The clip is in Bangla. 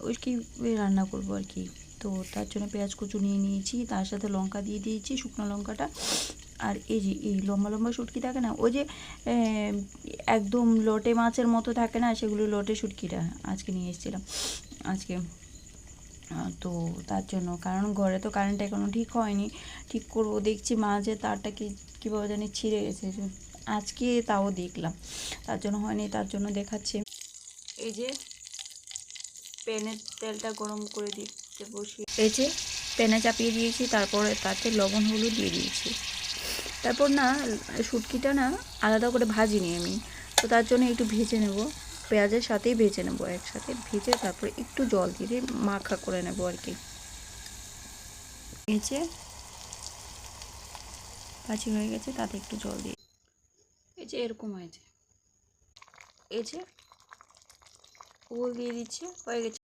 ওই কি রান্না করবো আর কি। তো তার জন্য পেঁয়াজ কুচু নিয়ে নিয়েছি, তার সাথে লঙ্কা দিয়ে দিয়েছি, শুকনো লঙ্কাটা। আর এই যে এই লম্বা লম্বা শুটকি থাকে না, ওই যে একদম লোটে মাছের মতো থাকে না, সেগুলো লোটে শুটকিটা আজকে নিয়ে এসেছিলাম আজকে। তো তার জন্য, কারণ ঘরে তো কারেন্ট এখনও ঠিক হয়নি, ঠিক করবো দেখছি মাঝে তারটা কীভাবে জানি ছিঁড়ে গেছে আজকে, তাও দেখলাম, তার জন্য হয়নি, তার জন্য দেখাচ্ছে। এই যে প্যানের তেলটা গরম করে দিতে বসিয়ে, এই যে প্যানে চাপিয়ে দিয়েছি, তারপরে তাতে লবণ হলুদ দিয়ে দিয়েছি। তারপর না শুটকিটা না আলাদা করে ভাজিনি আমি, তো তার জন্য একটু ভেজে নেব, পেঁয়াজের সাথেই ভেজে নেব, একসাথে ভেজে তারপরে একটু জল দিয়ে মাখা করে নেব আর কি। ভেজে ভাজি হয়ে গেছে, তাতে একটু জল দিয়ে, এই যে এরকম হয়েছে, এই যে ওল দিয়ে দিচ্ছে, হয়ে গেছে।